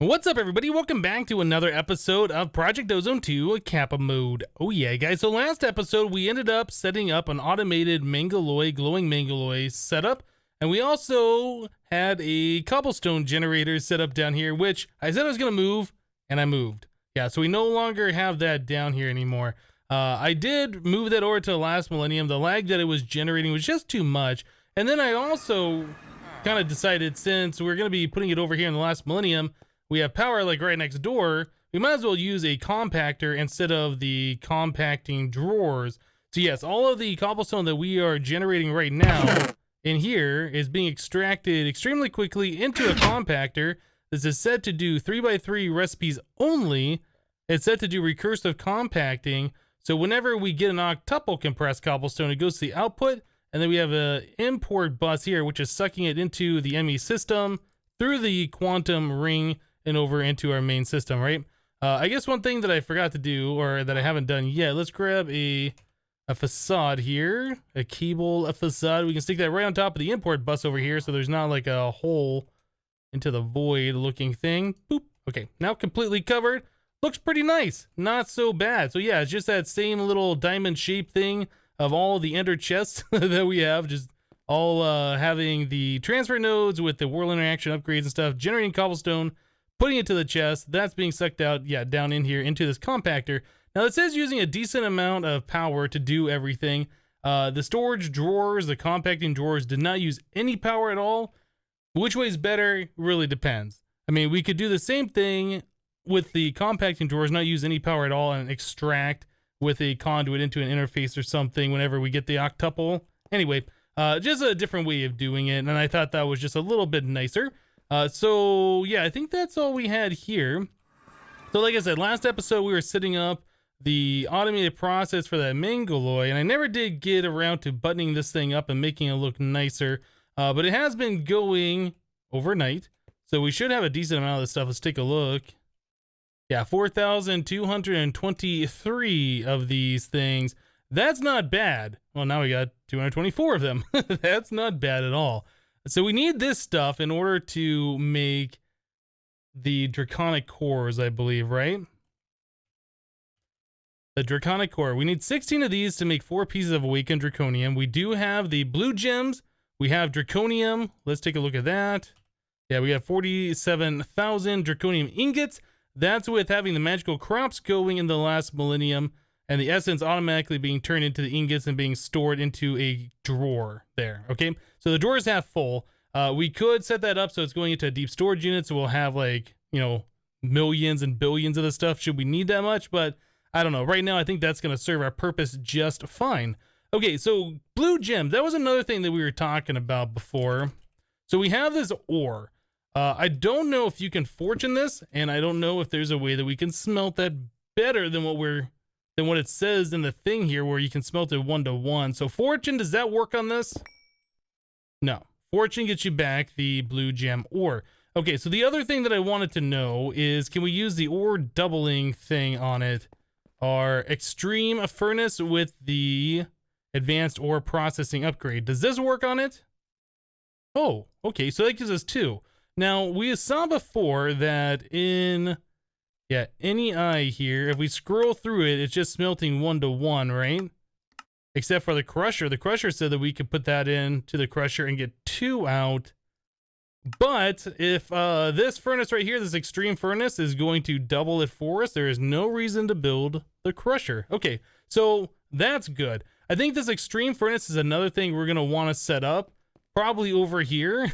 What's up, everybody? Welcome back to another episode of Project Ozone 2 Kappa Mode. Oh yeah, guys. So last episode, we ended up setting up an automated glowing mangaloy setup. And we also had a cobblestone generator set up down here, which I said I was going to move, and I moved. Yeah, so we no longer have that down here anymore. I did move that over to the last millennium. The lag that it was generating was just too much. And then I also kind of decided, since we're going to be putting it over here in the last millennium, we have power like right next door, we might as well use a compactor instead of the compacting drawers. So yes, all of the cobblestone that we are generating right now in here is being extracted extremely quickly into a compactor. This is set to do 3x3 recipes only. It's set to do recursive compacting. So whenever we get an octuple compressed cobblestone, it goes to the output, and then we have an import bus here, which is sucking it into the ME system through the quantum ring and over into our main system, right? I guess one thing that I forgot to do, or that I haven't done yet, let's grab a facade here, a cable, a facade. We can stick that right on top of the import bus over here, so there's not like a hole into the void looking thing. Boop. Okay, now completely covered. Looks pretty nice, not so bad. So yeah, it's just that same little diamond shaped thing of all the ender chests that we have, just all having the transfer nodes with the world interaction upgrades and stuff, generating cobblestone, putting it to the chest. That's being sucked out, yeah, down in here into this compactor. Now it says using a decent amount of power to do everything. The storage drawers, the compacting drawers did not use any power at all. Which way is better really depends. I mean, we could do the same thing with the compacting drawers, not use any power at all, and extract with a conduit into an interface or something whenever we get the octuple. Anyway, just a different way of doing it, and I thought that was just a little bit nicer. So yeah, I think that's all we had here. So like I said, last episode we were setting up the automated process for that mangaloy, and I never did get around to buttoning this thing up and making it look nicer, but it has been going overnight, so we should have a decent amount of this stuff. Let's take a look. Yeah, 4,223 of these things. That's not bad. Well, now we got 224 of them. That's not bad at all. So we need this stuff in order to make the Draconic Cores, I believe, right? The Draconic Core. We need 16 of these to make 4 pieces of Awakened Draconium. We do have the blue gems. We have Draconium. Let's take a look at that. Yeah, we have 47,000 Draconium ingots. That's with having the magical crops going in the last millennium, and the essence automatically being turned into the ingots and being stored into a drawer there, okay? So the drawer is half full. We could set that up so it's going into a deep storage unit, so we'll have, like, you know, millions and billions of the stuff should we need that much, but I don't know. Right now, I think that's going to serve our purpose just fine. Okay, so blue gem. That was another thing that we were talking about before. So we have this ore. I don't know if you can fortune this, and I don't know if there's a way that we can smelt that better than what it says in the thing here, where you can smelt it 1-to-1. So fortune, does that work on this? No. Fortune gets you back the blue gem ore. Okay, so the other thing that I wanted to know is, can we use the ore doubling thing on it? Our extreme furnace with the advanced ore processing upgrade. Does this work on it? Oh, okay, so that gives us 2. Now, we saw before that in, yeah, any eye here, if we scroll through it, it's just smelting 1-to-1, right? Except for the crusher. The crusher said that we could put that in to the crusher and get 2 out. But if this furnace right here, this extreme furnace, is going to double it for us, there is no reason to build the crusher. Okay, so that's good. I think this extreme furnace is another thing we're going to want to set up, probably over here.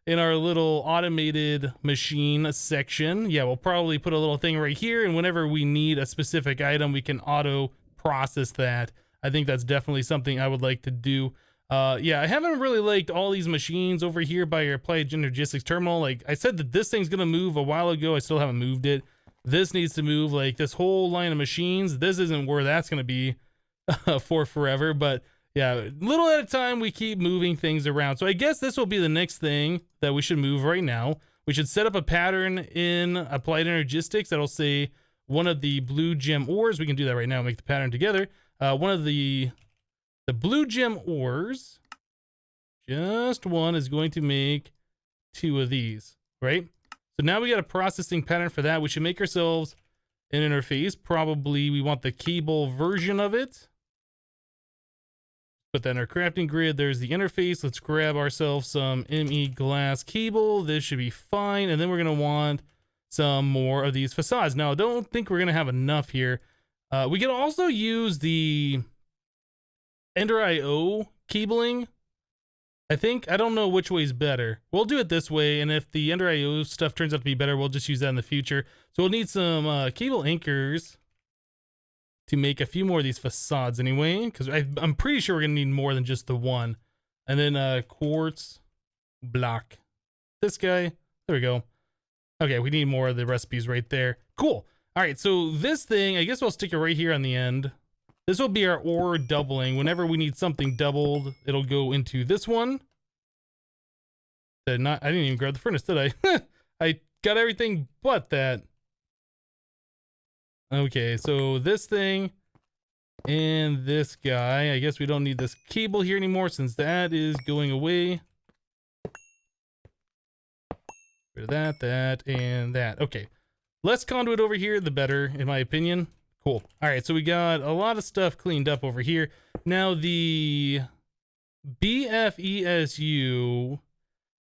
In our little automated machine section. Yeah, we'll probably put a little thing right here, and whenever we need a specific item, we can auto process that. I think that's definitely something I would like to do. Yeah, I haven't really liked all these machines over here by your Applied Energistics terminal. Like I said that this thing's gonna move a while ago. I still haven't moved it. This needs to move, like this whole line of machines. This isn't where that's gonna be for forever, but yeah, little at a time, we keep moving things around. So I guess this will be the next thing that we should move right now. We should set up a pattern in Applied Energistics that'll say one of the blue gem ores. We can do that right now, make the pattern together. One of the blue gem ores, just one, is going to make 2 of these, right? So now we got a processing pattern for that. We should make ourselves an interface. Probably we want the cable version of it. Put that in our crafting grid. There's the interface. Let's grab ourselves some ME glass cable. This should be fine. And then we're going to want some more of these facades. Now, I don't think we're going to have enough here. We can also use the Ender IO cabling. I don't know which way is better. We'll do it this way, and if the Ender IO stuff turns out to be better, we'll just use that in the future. So we'll need some cable anchors to make a few more of these facades anyway, because I'm pretty sure we're going to need more than just the one. And then quartz block. This guy. There we go. Okay, we need more of the recipes right there. Cool. All right, so this thing, I guess we'll stick it right here on the end. This will be our ore doubling. Whenever we need something doubled, it'll go into this one. I didn't even grab the furnace, did I? I got everything but that. Okay, so this thing and this guy. I guess we don't need this cable here anymore since that is going away. Rid of that, and that. Okay. Less conduit over here, the better, in my opinion. Cool. All right, so we got a lot of stuff cleaned up over here. Now, the BFESU,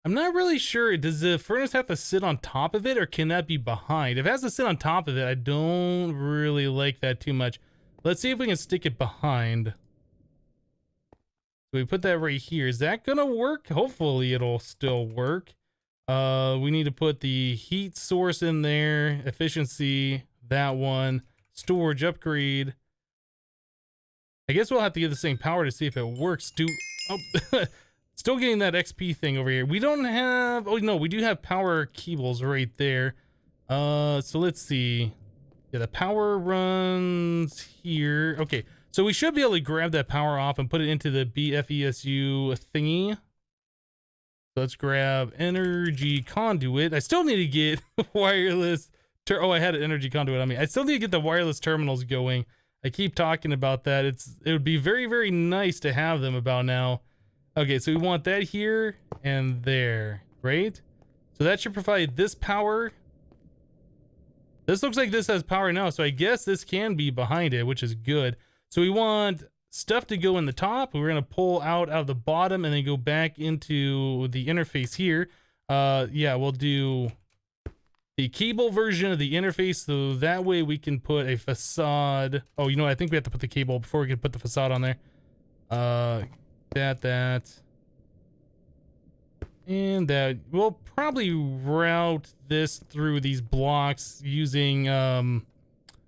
I'm not really sure. Does the furnace have to sit on top of it, or can that be behind? If it has to sit on top of it, I don't really like that too much. Let's see if we can stick it behind. So we put that right here. Is that going to work? Hopefully, it'll still work. We need to put the heat source in there, efficiency, that one, storage upgrade. I guess we'll have to give the same power to see if it works. Still getting that XP thing over here. We don't have, oh no, we do have power cables right there. So let's see. Yeah, the power runs here. Okay, so we should be able to grab that power off and put it into the BFESU thingy. Let's grab energy conduit. I still need to get wireless. Oh, I had an energy conduit on me. I still need to get the wireless terminals going. I keep talking about that. It would be very, very nice to have them about now. Okay, so we want that here and there, right? So that should provide this power. This looks like this has power now, so I guess this can be behind it, which is good. So we want stuff to go in the top. We're going to pull out of the bottom and then go back into the interface here. Yeah, we'll do the cable version of the interface, so that way we can put a facade. Oh, you know what? I think we have to put the cable before we can put the facade on there. That. And that. We'll probably route this through these blocks using, yeah,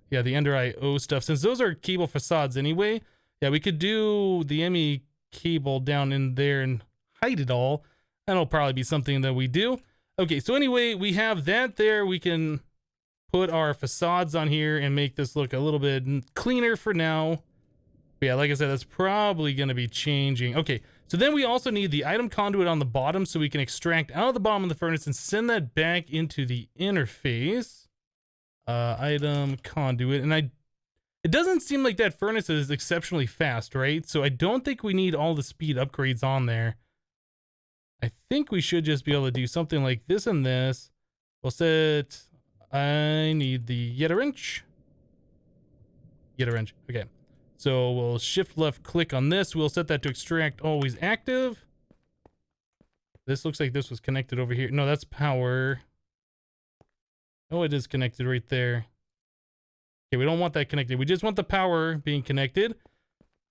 the Ender IO stuff. Since those are cable facades anyway, yeah, we could do the ME cable down in there and hide it all. That'll probably be something that we do. Okay, so anyway, we have that there. We can put our facades on here and make this look a little bit cleaner for now. But yeah, like I said, that's probably going to be changing. Okay, so then we also need the item conduit on the bottom so we can extract out of the bottom of the furnace and send that back into the interface. Item conduit. And it doesn't seem like that furnace is exceptionally fast, right? So I don't think we need all the speed upgrades on there. I think we should just be able to do something like this and this. We'll set, I need the Yeta wrench. Yeta wrench, okay. So we'll shift left click on this. We'll set that to extract always active. This looks like this was connected over here. No, that's power. Oh, it is connected right there. Okay, we don't want that connected. We just want the power being connected.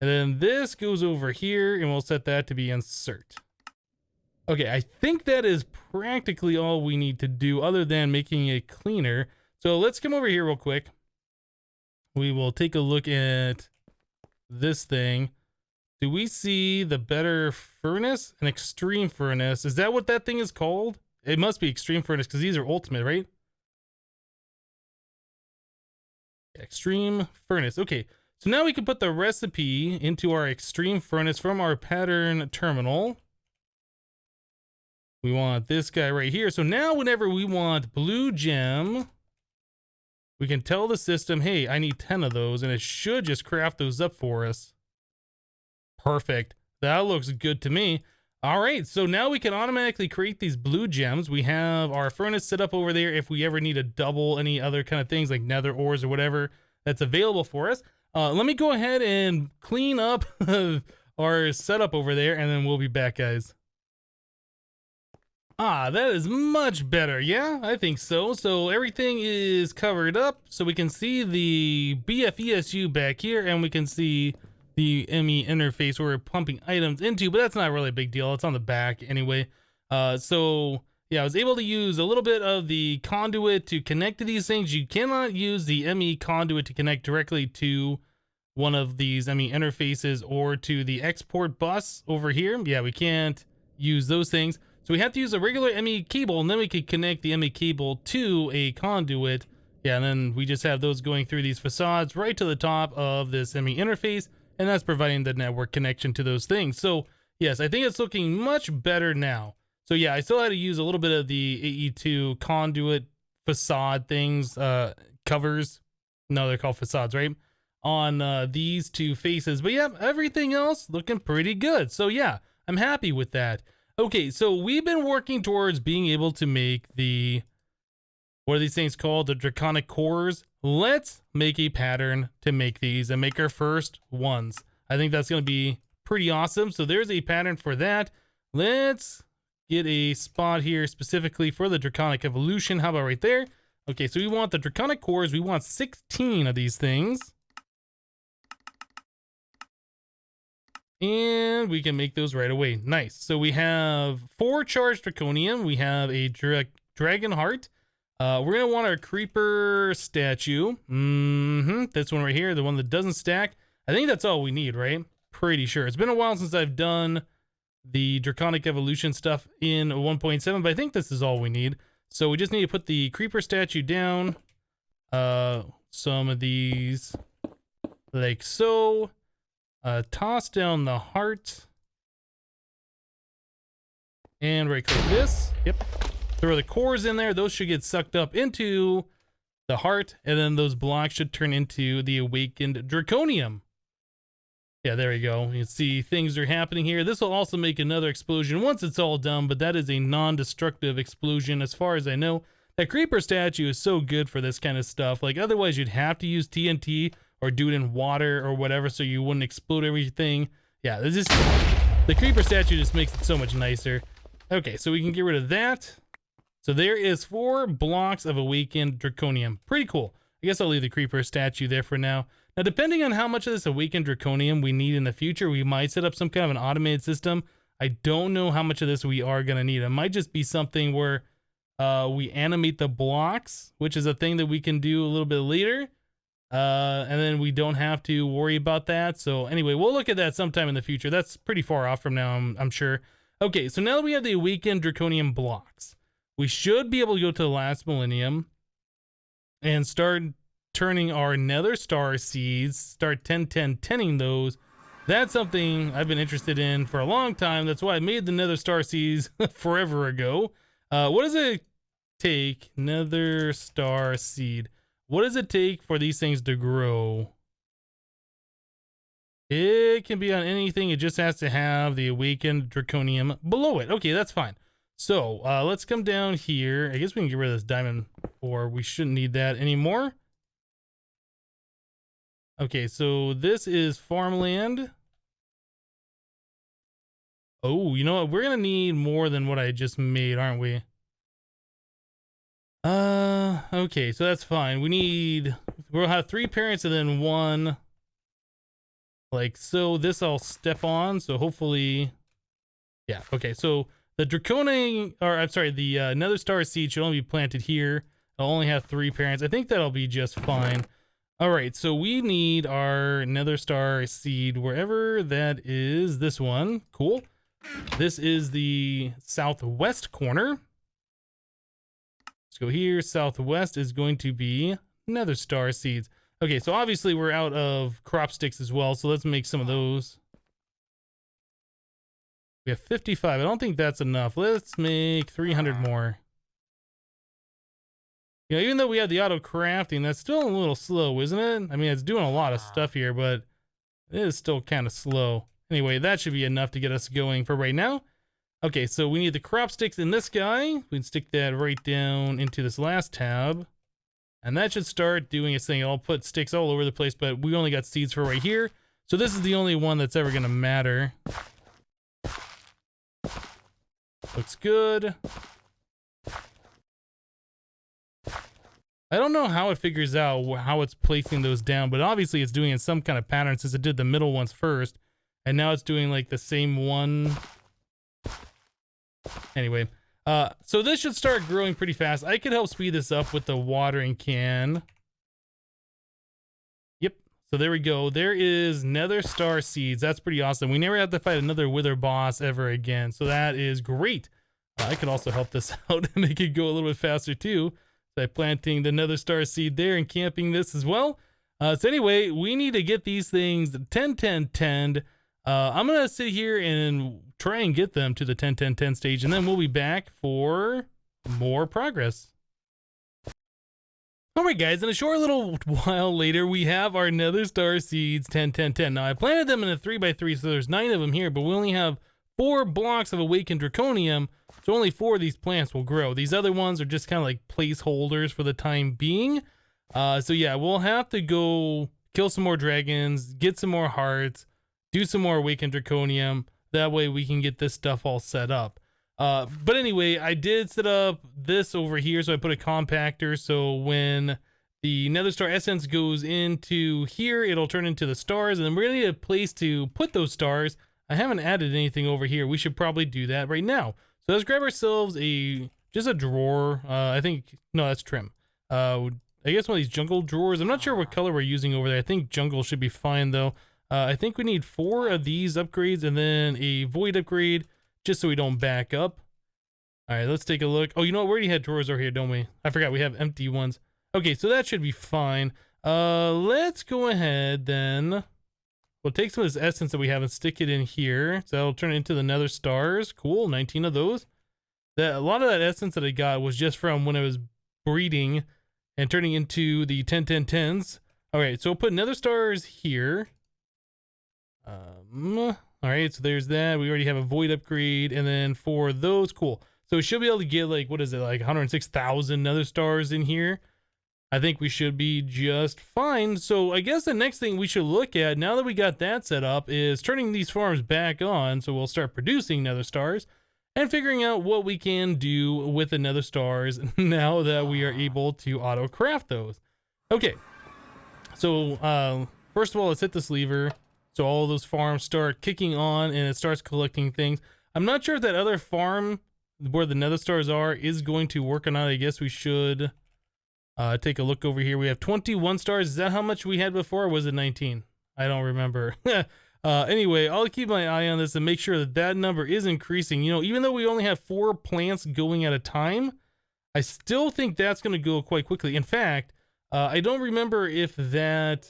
And then this goes over here and we'll set that to be insert. Okay, I think that is practically all we need to do other than making it cleaner. So let's come over here real quick. We will take a look at this thing. Do we see the better furnace? An extreme furnace. Is that what that thing is called? It must be extreme furnace because these are ultimate, right? Extreme furnace. Okay, so now we can put the recipe into our extreme furnace from our pattern terminal. We want this guy right here. So now whenever we want blue gem, we can tell the system, hey, I need 10 of those, and it should just craft those up for us. Perfect. That looks good to me. All right, so now we can automatically create these blue gems. We have our furnace set up over there if we ever need to double any other kind of things like nether ores or whatever that's available for us. Let me go ahead and clean up our setup over there, and then we'll be back, guys. Ah, that is much better. Yeah, I think so. So everything is covered up, so we can see the BFESU back here, and we can see the ME interface where we're pumping items into, but that's not really a big deal. It's on the back anyway. So yeah, I was able to use a little bit of the conduit to connect to these things. You cannot use the ME conduit to connect directly to one of these ME interfaces or to the export bus over here. Yeah, we can't use those things. So we have to use a regular ME cable, and then we can connect the ME cable to a conduit. Yeah, and then we just have those going through these facades right to the top of this ME interface, and that's providing the network connection to those things. So yes, I think it's looking much better now. So yeah, I still had to use a little bit of the AE2 conduit facade things, covers. No, they're called facades, right? On these two faces. But yeah, everything else looking pretty good. So yeah, I'm happy with that. Okay, so we've been working towards being able to make the, what are these things called? The Draconic Cores. Let's make a pattern to make these and make our first ones. I think that's going to be pretty awesome. So there's a pattern for that. Let's get a spot here specifically for the Draconic Evolution. How about right there? Okay, so we want the Draconic Cores. We want 16 of these things. And we can make those right away. Nice. So we have 4 charged draconium. We have a dragon heart. We're going to want our creeper statue. This one right here, the one that doesn't stack. I think that's all we need, right? Pretty sure. It's been a while since I've done the Draconic Evolution stuff in 1.7, but I think this is all we need. So we just need to put the creeper statue down. Some of these like so. Toss down the heart. And right click this. Yep. Throw the cores in there. Those should get sucked up into the heart. And then those blocks should turn into the awakened draconium. Yeah, there we go. You can see things are happening here. This will also make another explosion once it's all done, but that is a non-destructive explosion as far as I know. That creeper statue is so good for this kind of stuff. Like otherwise you'd have to use TNT or do it in water or whatever so you wouldn't explode everything. Yeah, this is, the creeper statue just makes it so much nicer. Okay, so we can get rid of that. So there is 4 blocks of awakened draconium. Pretty cool. I guess I'll leave the creeper statue there for now. Now, depending on how much of this awakened draconium we need in the future, we might set up some kind of an automated system. I don't know how much of this we are going to need. It might just be something where we animate the blocks, which is a thing that we can do a little bit later. And then we don't have to worry about that. So anyway, we'll look at that sometime in the future. That's pretty far off from now, I'm sure. Okay, so now that we have the awakened draconium blocks, we should be able to go to the last millennium and start turning our nether star seeds, start 10-10-10ing those. That's something I've been interested in for a long time. That's why I made the nether star seeds forever ago. What does it take? Nether star seed. What does it take for these things to grow? It can be on anything. It just has to have the awakened draconium below it. Okay, that's fine. So let's come down here. I guess we can get rid of this diamond ore. We shouldn't need that anymore. Okay, so this is farmland. Oh, you know what? We're going to need more than what I just made, aren't we? Okay, so that's fine. We'll have 3 parents and then 1 like so. This I'll step on, so hopefully, yeah, okay, so the the nether star seed should only be planted here. I'll only have 3 parents. I think that'll be just fine. All right, so we need our nether star seed wherever that is. This one, cool. This is the southwest corner. Let's go here. Southwest is going to be nether star seeds. Okay, so obviously we're out of crop sticks as well, so let's make some of those. We have 55. I don't think that's enough. Let's make 300 more. You know, even though we have the auto crafting, that's still a little slow, isn't it? I mean, it's doing a lot of stuff here, but it is still kind of slow. Anyway, that should be enough to get us going for right now. Okay, so we need the crop sticks in this guy. We can stick that right down into this last tab. And that should start doing its thing. I'll put sticks all over the place, but we only got seeds for right here. So this is the only one that's ever gonna matter. Looks good. I don't know how it figures out how it's placing those down, but obviously it's doing it in some kind of pattern since it did the middle ones first. And now it's doing like the same one. Anyway, so this should start growing pretty fast. I could help speed this up with the watering can. Yep. So there we go. There is Nether Star Seeds. That's pretty awesome. We never have to fight another Wither boss ever again. So that is great. I could also help this out and make it go a little bit faster too. By planting the Nether Star Seed there and camping this as well. So anyway, we need to get these things 10, 10, 10. I'm going to sit here and try and get them to the 10, 10, 10 stage, and then we'll be back for more progress. All right, guys, in a short little while later, we have our Nether Star Seeds 10, 10, 10. Now, I planted them in a 3x3, so there's 9 of them here, but we only have 4 blocks of Awakened Draconium, so only 4 of these plants will grow. These other ones are just kind of like placeholders for the time being. So yeah, we'll have to go kill some more dragons, get some more hearts, do some more Awakened Draconium. That way we can get this stuff all set up. But anyway, I did set up this over here, so I put a compactor, so when the Nether Star Essence goes into here, it'll turn into the stars, and then we're gonna need a place to put those stars. I haven't added anything over here. We should probably do that right now. So let's grab ourselves just a drawer. I think, no, that's trim. I guess one of these jungle drawers. I'm not sure what color we're using over there. I think jungle should be fine though. I think we need 4 of these upgrades and then a void upgrade just so we don't back up. All right, let's take a look. Oh, you know what? We already had drawers over here, don't we? I forgot we have empty ones. Okay, so that should be fine. Let's go ahead then. We'll take some of this essence that we have and stick it in here. So that'll turn it into the Nether Stars. Cool, 19 of those. A lot of that essence that I got was just from when I was breeding and turning into the 10, 10, 10s. All right, so we'll put Nether Stars here. All right, so there's that. We already have a void upgrade. And then for those, cool. So we should be able to get like, what is it, like 106,000 Nether Stars in here. I think we should be just fine. So I guess the next thing we should look at, now that we got that set up, is turning these farms back on. So we'll start producing Nether Stars and figuring out what we can do with the Nether Stars now that we are able to auto craft those. Okay, so first of all, let's hit this lever. So all those farms start kicking on and it starts collecting things. I'm not sure if that other farm where the Nether Stars are is going to work or not. I guess we should take a look over here. We have 21 stars. Is that how much we had before, or was it 19? I don't remember. Anyway, I'll keep my eye on this and make sure that that number is increasing. You know, even though we only have 4 plants going at a time, I still think that's going to go quite quickly. In fact, I don't remember if that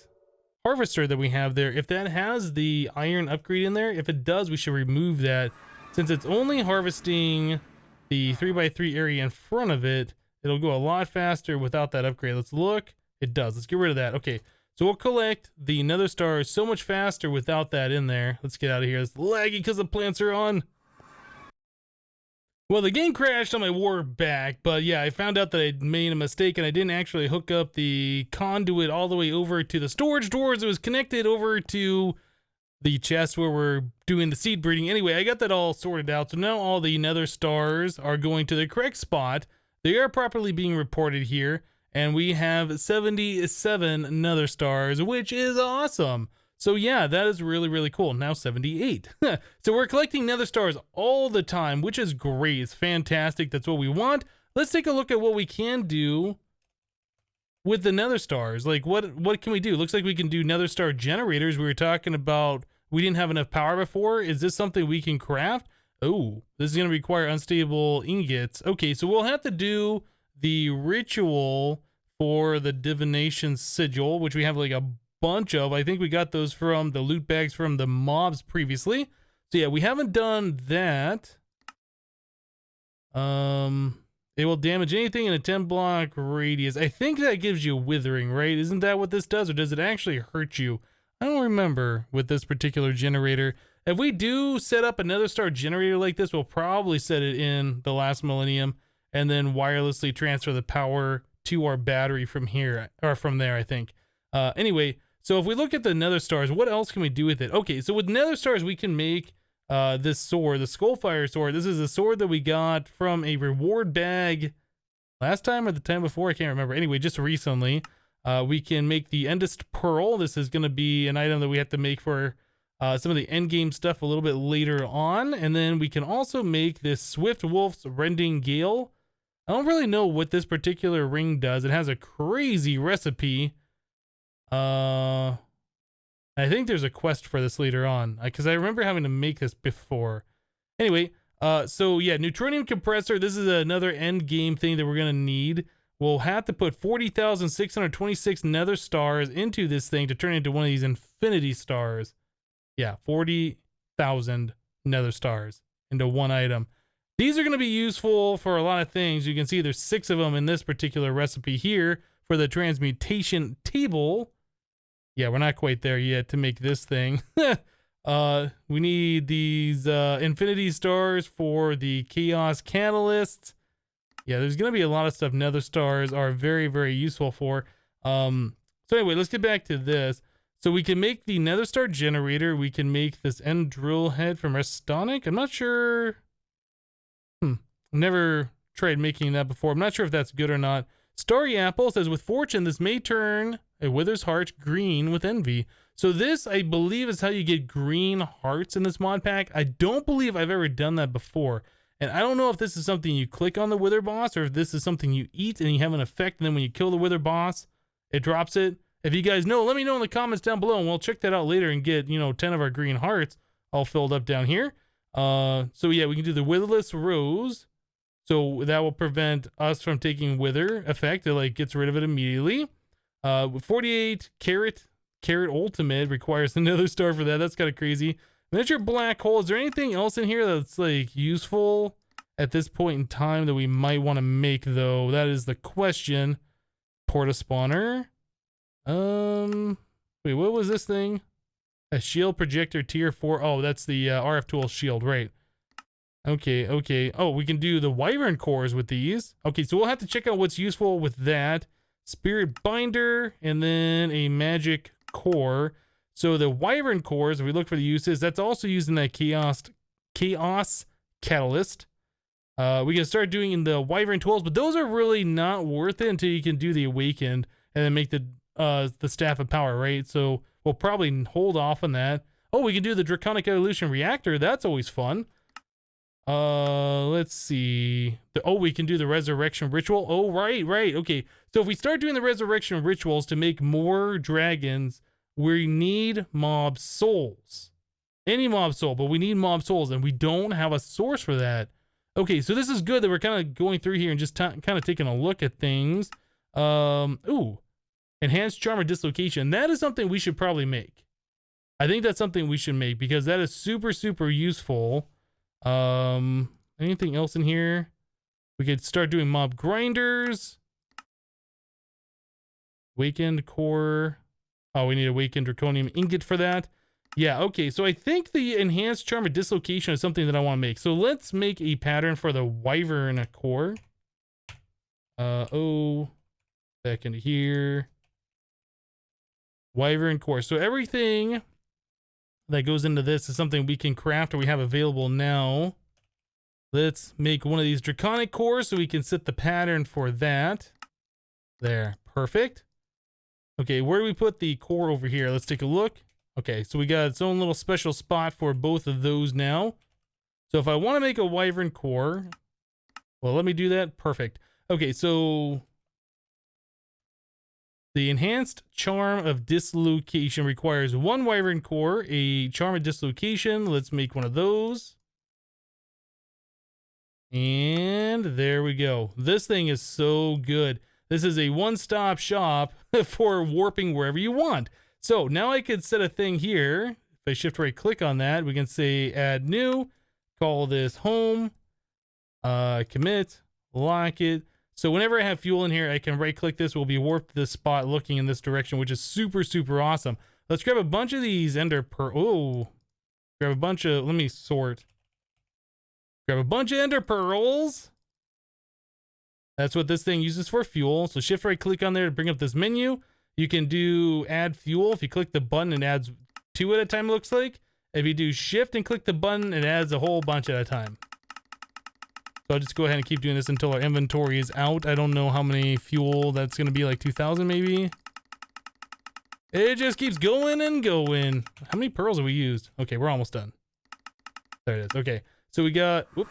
harvester that we have there, if that has the iron upgrade in there. If it does, we should remove that. Since it's only harvesting the 3x3 area in front of it, it'll go a lot faster without that upgrade. Let's look. It does. Let's get rid of that. Okay, so we'll collect the Nether Stars so much faster without that in there. Let's get out of here. It's laggy because the plants are on. Well, the game crashed on my warp back, but yeah, I found out that I made a mistake and I didn't actually hook up the conduit all the way over to the storage drawers. It was connected over to the chest where we're doing the seed breeding. Anyway, I got that all sorted out. So now all the Nether Stars are going to the correct spot. They are properly being reported here, and we have 77 Nether Stars, which is awesome. So yeah, that is really, really cool. Now 78. So we're collecting Nether Stars all the time, which is great. It's fantastic. That's what we want. Let's take a look at what we can do with the Nether Stars. Like, what can we do? Looks like we can do Nether Star generators. We were talking about we didn't have enough power before. Is this something we can craft? Oh, this is going to require unstable ingots. Okay, so we'll have to do the ritual for the divination sigil, which we have like a bunch of. I think we got those from the loot bags from the mobs previously. So yeah, we haven't done that. It will damage anything in a 10 block radius. I think that gives you withering, right? Isn't that what this does, or does it actually hurt you? I don't remember with this particular generator. If we do set up another star generator like this, we'll probably set it in the last millennium and then wirelessly transfer the power to our battery from here, or from there, I think. Anyway, so if we look at the nether stars, what else can we do with it? Okay, so with nether stars, we can make this sword, the Skullfire sword. This is a sword that we got from a reward bag last time or the time before, I can't remember. Anyway, just recently. We can make the Endest Pearl. This is going to be an item that we have to make for some of the end game stuff a little bit later on. And then we can also make this Swift Wolf's Rending Gale. I don't really know what this particular ring does. It has a crazy recipe. I think there's a quest for this later on, because I remember having to make this before. Anyway, so yeah, Neutronium Compressor. This is another end game thing that we're going to need. We'll have to put 40,626 nether stars into this thing to turn into one of these infinity stars. Yeah, 40,000 nether stars into one item. These are going to be useful for a lot of things. You can see there's 6 of them in this particular recipe here for the transmutation table. Yeah, we're not quite there yet to make this thing. We need these infinity stars for the chaos catalysts. Yeah, there's going to be a lot of stuff nether stars are very, very useful for. So anyway, let's get back to this. So we can make the nether star generator. We can make this end drill head from Restonic. I'm not sure. Never tried making that before. I'm not sure if that's good or not. Starry Apple says, with fortune, this may turn a Wither's Heart green with envy. So this, I believe, is how you get green hearts in this mod pack. I don't believe I've ever done that before. And I don't know if this is something you click on the Wither boss or if this is something you eat and you have an effect. And then when you kill the Wither boss, it drops it. If you guys know, let me know in the comments down below and we'll check that out later and get, 10 of our green hearts all filled up down here. So yeah, we can do the Witherless Rose. So that will prevent us from taking Wither effect. It gets rid of it immediately. 48 Carrot Ultimate requires another star for that. That's kind of crazy. Miniature Black Hole. Is there anything else in here that's useful at this point in time that we might want to make though? That is the question. Porta Spawner. Wait, what was this thing? A shield projector tier 4. Oh, that's the RF tool shield, right? Okay. Oh, we can do the Wyvern Cores with these. Okay, so we'll have to check out what's useful with that. Spirit Binder, and then a Magic Core. So the Wyvern Cores, if we look for the uses, that's also used in that Chaos Catalyst. We can start doing the Wyvern tools, but those are really not worth it until you can do the Awakened and then make the Staff of Power, right? So we'll probably hold off on that. Oh, we can do the Draconic Evolution Reactor. That's always fun. Let's see. We can do the Resurrection Ritual. Oh, right. Okay. So if we start doing the Resurrection Rituals to make more dragons, we need mob souls. Any mob soul, but we need mob souls, and we don't have a source for that. Okay, so this is good that we're kind of going through here and just kind of taking a look at things. Ooh. Enhanced Charm or Dislocation. That is something we should probably make. I think that's something we should make because that is super, super useful. Anything else in here? We could start doing mob grinders. Awakened core. Oh, we need awakened draconium ingot for that. Yeah, okay. So I think the enhanced charm of dislocation is something that I want to make. So let's make a pattern for the Wyvern Core. Back into here. Wyvern Core. So everything that goes into this is something we can craft or we have available now. Let's make one of these Draconic Cores so we can set the pattern for that. There, perfect. Okay, where do we put the core over here? Let's take a look. Okay, so we got its own little special spot for both of those now. So if I want to make a Wyvern Core, well, let me do that. Perfect. Okay, so the enhanced charm of dislocation requires one Wyvern Core, a charm of dislocation. Let's make one of those. And there we go. This thing is so good. This is a one-stop shop for warping wherever you want. So now I could set a thing here. If I shift right click on that, we can say add new, call this home, commit, lock it. So whenever I have fuel in here, I can right click this. We'll be warped to this spot looking in this direction, which is super, super awesome. Let's grab a bunch of these ender oh, Grab a bunch of, let me sort. Grab a bunch of ender pearls. That's what this thing uses for fuel. So shift right click on there to bring up this menu. You can do add fuel. If you click the button, it adds 2 at a time, looks like. If you do shift and click the button, it adds a whole bunch at a time. So I'll just go ahead and keep doing this until our inventory is out. I don't know how many fuel that's going to be, like 2,000 maybe. It just keeps going and going. How many pearls have we used? Okay, we're almost done. There it is. Okay, so we got, whoop,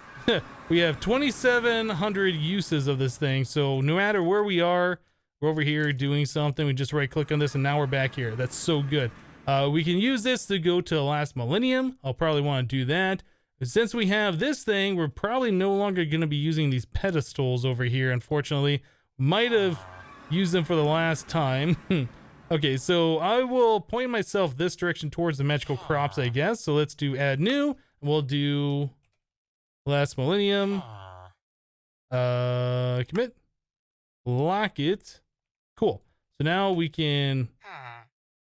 we have 2,700 uses of this thing. So no matter where we are, we're over here doing something. We just right click on this and now we're back here. That's so good. We can use this to go to the last millennium. I'll probably want to do that. Since we have this thing, we're probably no longer going to be using these pedestals over here, unfortunately. Might have used them for the last time. Okay, so I will point myself this direction towards the magical crops, I guess. So let's do add new. We'll do last millennium. Commit. Lock it. Cool. So now we can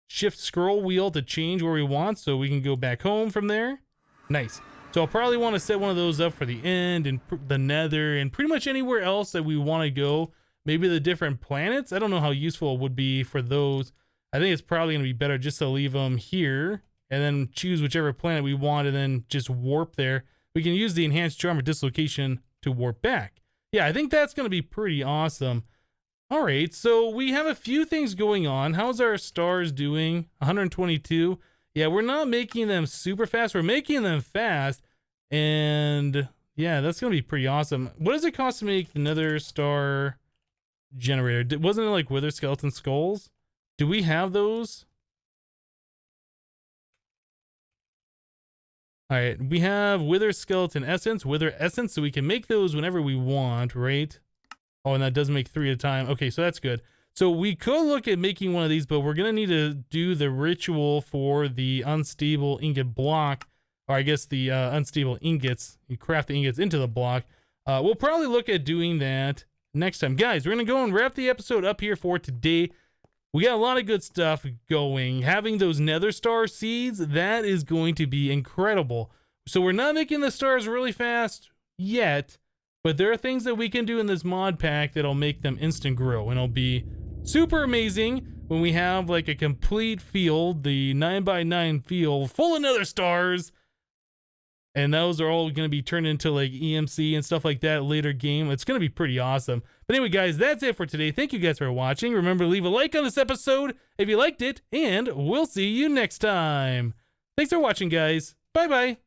shift scroll wheel to change where we want, so we can go back home from there. Nice. So I'll probably want to set one of those up for the end and the Nether and pretty much anywhere else that we want to go. Maybe the different planets. I don't know how useful it would be for those. I think it's probably going to be better just to leave them here and then choose whichever planet we want and then just warp there. We can use the enhanced charm or dislocation to warp back. Yeah, I think that's going to be pretty awesome. All right, so we have a few things going on. How's our stars doing? 122. Yeah, we're not making them super fast. We're making them fast. And yeah, that's going to be pretty awesome. What does it cost to make the Nether star generator? Wasn't it like wither skeleton skulls? Do we have those? All right, we have wither skeleton essence, wither essence, so we can make those whenever we want, right? Oh, and that does make 3 at a time. Okay, so that's good. So we could look at making one of these, but we're going to need to do the ritual for the unstable ingot block, or I guess the unstable ingots. You craft the ingots into the block. We'll probably look at doing that next time. Guys, we're going to go and wrap the episode up here for today. We got a lot of good stuff going. Having those nether star seeds, that is going to be incredible. So we're not making the stars really fast yet, but there are things that we can do in this mod pack that'll make them instant grow, and it'll be super amazing when we have like a complete field, the 9x9 field full of nether stars, and those are all going to be turned into like EMC and stuff like that later game. It's going to be pretty awesome. But anyway, guys, that's it for today. Thank you guys for watching. Remember to leave a like on this episode if you liked it, and we'll see you next time. Thanks for watching, guys. Bye-bye.